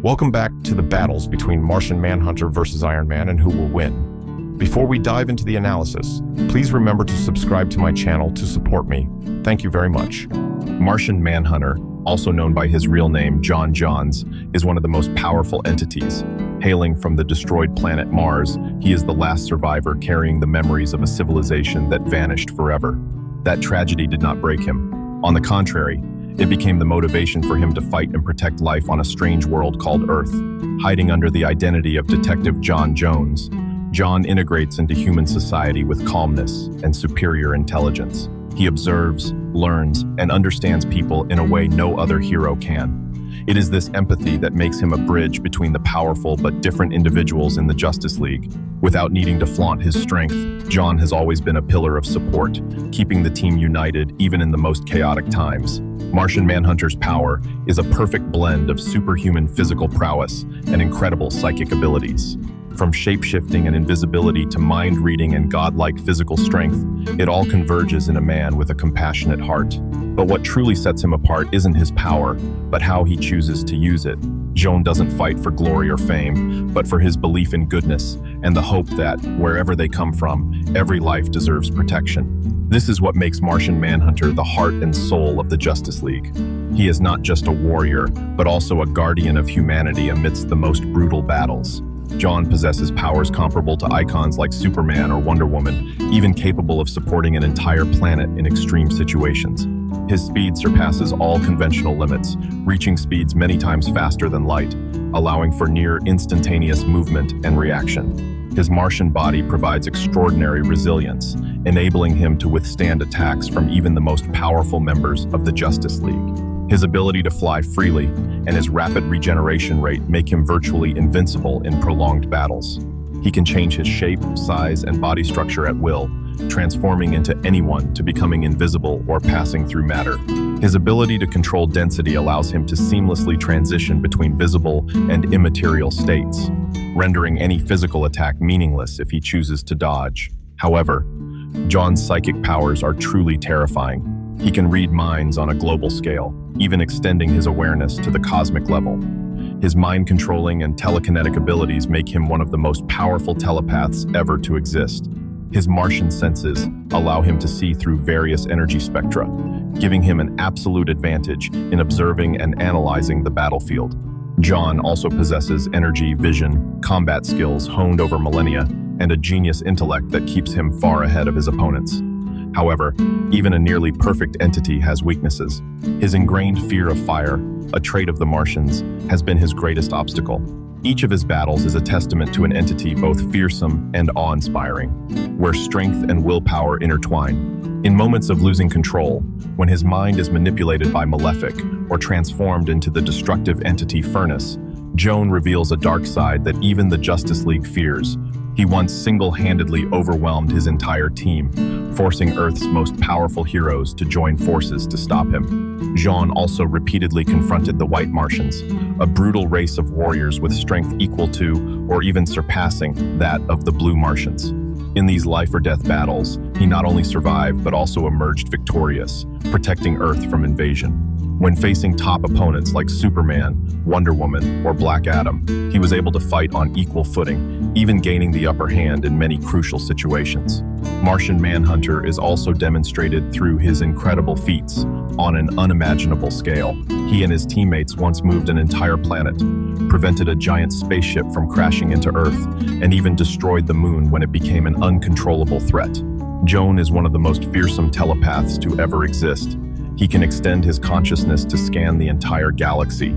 Welcome back to the battles between Martian Manhunter versus Iron Man and who will win. Before we dive into the analysis, please remember to subscribe to my channel to support me. Thank you very much. Martian Manhunter, also known by his real name John Johns, is one of the most powerful entities. Hailing from the destroyed planet Mars, he is the last survivor carrying the memories of a civilization that vanished forever. That tragedy did not break him. On the contrary, it became the motivation for him to fight and protect life on a strange world called Earth. Hiding under the identity of Detective John Jones, John integrates into human society with calmness and superior intelligence. He observes, learns, and understands people in a way no other hero can. It is this empathy that makes him a bridge between the powerful but different individuals in the Justice League. Without needing to flaunt his strength, John has always been a pillar of support, keeping the team united even in the most chaotic times. Martian Manhunter's power is a perfect blend of superhuman physical prowess and incredible psychic abilities. From shape-shifting and invisibility to mind-reading and godlike physical strength, it all converges in a man with a compassionate heart. But what truly sets him apart isn't his power, but how he chooses to use it. John doesn't fight for glory or fame, but for his belief in goodness and the hope that, wherever they come from, every life deserves protection. This is what makes Martian Manhunter the heart and soul of the Justice League. He is not just a warrior, but also a guardian of humanity amidst the most brutal battles. John possesses powers comparable to icons like Superman or Wonder Woman, even capable of supporting an entire planet in extreme situations. His speed surpasses all conventional limits, reaching speeds many times faster than light, allowing for near instantaneous movement and reaction. His Martian body provides extraordinary resilience, enabling him to withstand attacks from even the most powerful members of the Justice League. His ability to fly freely and his rapid regeneration rate make him virtually invincible in prolonged battles. He can change his shape, size, and body structure at will, transforming into anyone to becoming invisible or passing through matter. His ability to control density allows him to seamlessly transition between visible and immaterial states, rendering any physical attack meaningless if he chooses to dodge. However, John's psychic powers are truly terrifying. He can read minds on a global scale, even extending his awareness to the cosmic level. His mind-controlling and telekinetic abilities make him one of the most powerful telepaths ever to exist. His Martian senses allow him to see through various energy spectra, giving him an absolute advantage in observing and analyzing the battlefield. John also possesses energy, vision, combat skills honed over millennia, and a genius intellect that keeps him far ahead of his opponents. However, even a nearly perfect entity has weaknesses. His ingrained fear of fire, a trait of the Martians, has been his greatest obstacle. Each of his battles is a testament to an entity both fearsome and awe-inspiring, where strength and willpower intertwine. In moments of losing control, when his mind is manipulated by Malefic or transformed into the destructive entity Furnace, Joan reveals a dark side that even the Justice League fears. He once single-handedly overwhelmed his entire team, forcing Earth's most powerful heroes to join forces to stop him. John also repeatedly confronted the White Martians, a brutal race of warriors with strength equal to or even surpassing that of the Blue Martians. In these life-or-death battles, he not only survived but also emerged victorious, protecting Earth from invasion. When facing top opponents like Superman, Wonder Woman, or Black Adam, he was able to fight on equal footing, even gaining the upper hand in many crucial situations. Martian Manhunter is also demonstrated through his incredible feats on an unimaginable scale. He and his teammates once moved an entire planet, prevented a giant spaceship from crashing into Earth, and even destroyed the moon when it became an uncontrollable threat. Joan is one of the most fearsome telepaths to ever exist. He can extend his consciousness to scan the entire galaxy,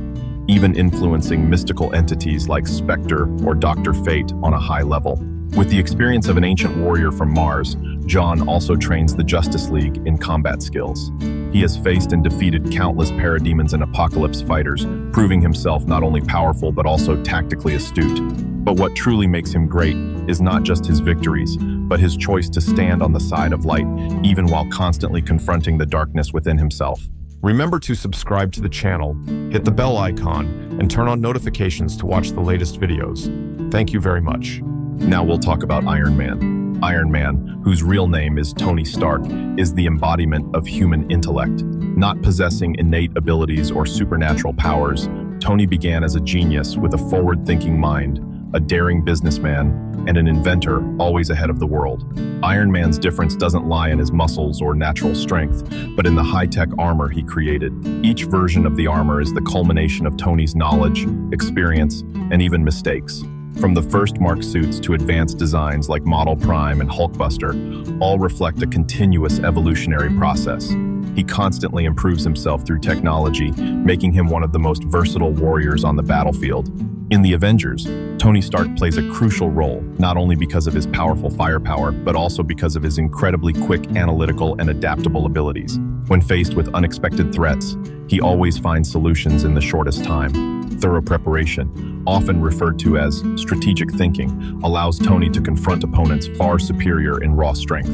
even influencing mystical entities like Spectre or Dr. Fate on a high level. With the experience of an ancient warrior from Mars, John also trains the Justice League in combat skills. He has faced and defeated countless parademons and apocalypse fighters, proving himself not only powerful but also tactically astute. But what truly makes him great is not just his victories, but his choice to stand on the side of light, even while constantly confronting the darkness within himself. Remember to subscribe to the channel, hit the bell icon, and turn on notifications to watch the latest videos. Thank you very much. Now we'll talk about Iron Man. Iron Man, whose real name is Tony Stark, is the embodiment of human intellect. Not possessing innate abilities or supernatural powers, Tony began as a genius with a forward-thinking mind, a daring businessman, and an inventor always ahead of the world. Iron Man's difference doesn't lie in his muscles or natural strength, but in the high-tech armor he created. Each version of the armor is the culmination of Tony's knowledge, experience, and even mistakes. From the first Mark suits to advanced designs like Model Prime and Hulkbuster, all reflect a continuous evolutionary process. He constantly improves himself through technology, making him one of the most versatile warriors on the battlefield. In the Avengers, Tony Stark plays a crucial role, not only because of his powerful firepower, but also because of his incredibly quick, analytical, and adaptable abilities. When faced with unexpected threats, he always finds solutions in the shortest time. Thorough preparation, often referred to as strategic thinking, allows Tony to confront opponents far superior in raw strength.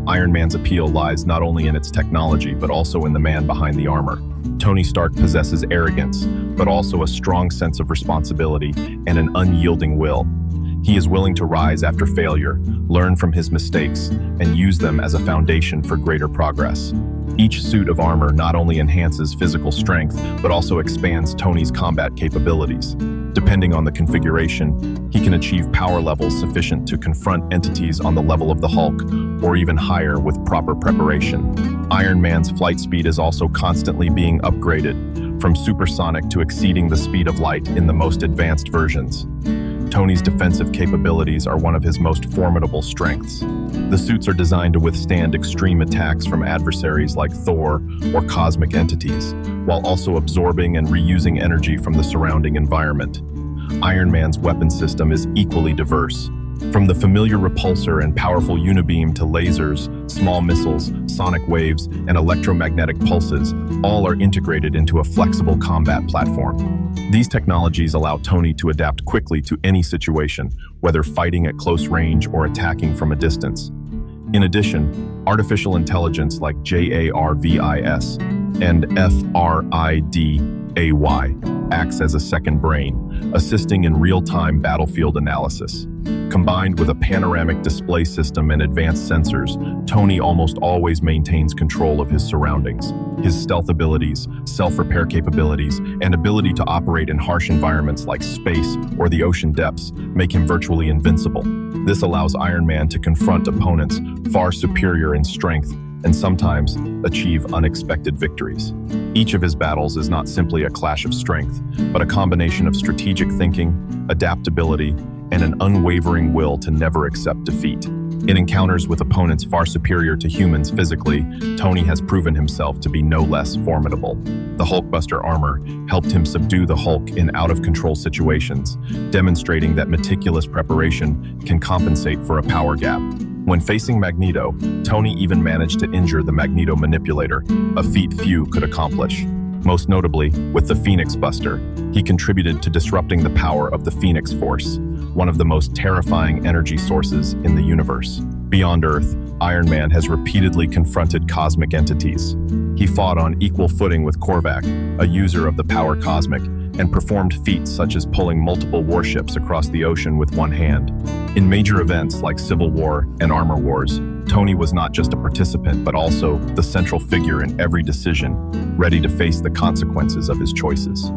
Iron Man's appeal lies not only in its technology, but also in the man behind the armor. Tony Stark possesses arrogance, but also a strong sense of responsibility and an unyielding will. He is willing to rise after failure, learn from his mistakes, and use them as a foundation for greater progress. Each suit of armor not only enhances physical strength, but also expands Tony's combat capabilities. Depending on the configuration, he can achieve power levels sufficient to confront entities on the level of the Hulk, or even higher with proper preparation. Iron Man's flight speed is also constantly being upgraded, from supersonic to exceeding the speed of light in the most advanced versions. Tony's defensive capabilities are one of his most formidable strengths. The suits are designed to withstand extreme attacks from adversaries like Thor or cosmic entities, while also absorbing and reusing energy from the surrounding environment. Iron Man's weapon system is equally diverse. From the familiar repulsor and powerful unibeam to lasers, small missiles, sonic waves, and electromagnetic pulses, all are integrated into a flexible combat platform. These technologies allow Tony to adapt quickly to any situation, whether fighting at close range or attacking from a distance. In addition, artificial intelligence like JARVIS and FRIDAY acts as a second brain, assisting in real-time battlefield analysis. Combined with a panoramic display system and advanced sensors, Tony almost always maintains control of his surroundings. His stealth abilities, self-repair capabilities, and ability to operate in harsh environments like space or the ocean depths make him virtually invincible. This allows Iron Man to confront opponents far superior in strength and sometimes achieve unexpected victories. Each of his battles is not simply a clash of strength, but a combination of strategic thinking, adaptability, and an unwavering will to never accept defeat. In encounters with opponents far superior to humans physically, Tony has proven himself to be no less formidable. The Hulkbuster armor helped him subdue the Hulk in out-of-control situations, demonstrating that meticulous preparation can compensate for a power gap. When facing Magneto, Tony even managed to injure the Magneto Manipulator, a feat few could accomplish. Most notably, with the Phoenix Buster, he contributed to disrupting the power of the Phoenix Force, one of the most terrifying energy sources in the universe. Beyond Earth, Iron Man has repeatedly confronted cosmic entities. He fought on equal footing with Korvac, a user of the power cosmic, and performed feats such as pulling multiple warships across the ocean with one hand. In major events like Civil War and Armor Wars, Tony was not just a participant, but also the central figure in every decision, ready to face the consequences of his choices.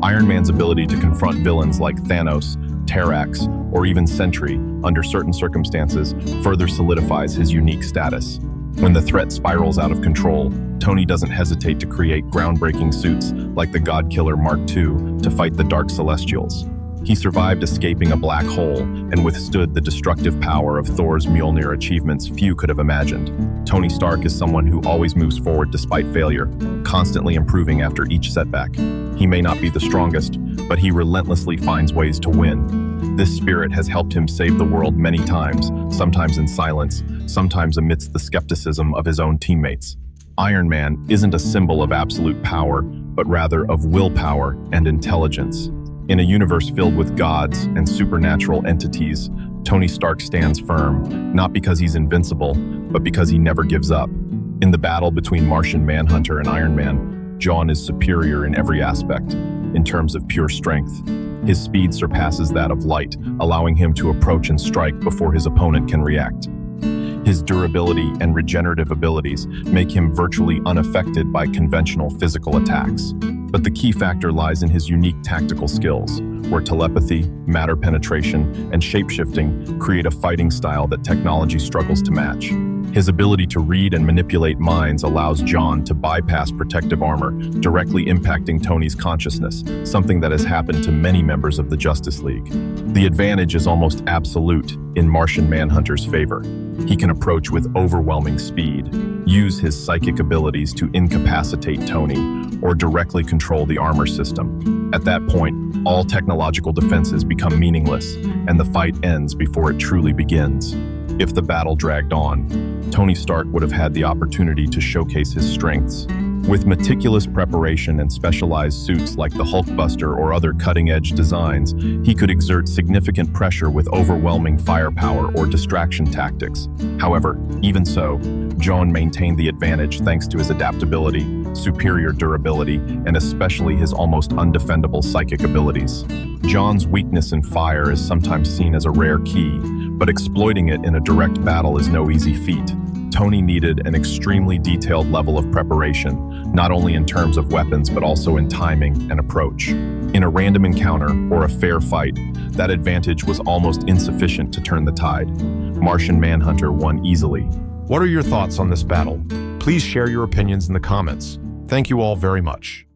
Iron Man's ability to confront villains like Thanos, Terrax, or even Sentry under certain circumstances further solidifies his unique status. When the threat spirals out of control, Tony doesn't hesitate to create groundbreaking suits like the God-Killer Mark II to fight the Dark Celestials. He survived escaping a black hole and withstood the destructive power of Thor's Mjolnir achievements few could have imagined. Tony Stark is someone who always moves forward despite failure, constantly improving after each setback. He may not be the strongest, but he relentlessly finds ways to win. This spirit has helped him save the world many times, sometimes in silence, sometimes amidst the skepticism of his own teammates. Iron Man isn't a symbol of absolute power, but rather of willpower and intelligence. In a universe filled with gods and supernatural entities, Tony Stark stands firm, not because he's invincible, but because he never gives up. In the battle between Martian Manhunter and Iron Man, John is superior in every aspect. In terms of pure strength, his speed surpasses that of light, allowing him to approach and strike before his opponent can react. His durability and regenerative abilities make him virtually unaffected by conventional physical attacks. But the key factor lies in his unique tactical skills, where telepathy, matter penetration, and shapeshifting create a fighting style that technology struggles to match. His ability to read and manipulate minds allows John to bypass protective armor, directly impacting Tony's consciousness, something that has happened to many members of the Justice League. The advantage is almost absolute in Martian Manhunter's favor. He can approach with overwhelming speed, use his psychic abilities to incapacitate Tony, or directly control the armor system. At that point, all technological defenses become meaningless, and the fight ends before it truly begins. If the battle dragged on, Tony Stark would have had the opportunity to showcase his strengths. With meticulous preparation and specialized suits like the Hulkbuster or other cutting-edge designs, he could exert significant pressure with overwhelming firepower or distraction tactics. However, even so, John maintained the advantage thanks to his adaptability, superior durability, and especially his almost undefendable psychic abilities. John's weakness in fire is sometimes seen as a rare key, but exploiting it in a direct battle is no easy feat. Tony needed an extremely detailed level of preparation, not only in terms of weapons but also in timing and approach. In a random encounter or a fair fight, that advantage was almost insufficient to turn the tide. Martian Manhunter won easily. What are your thoughts on this battle? Please share your opinions in the comments. Thank you all very much.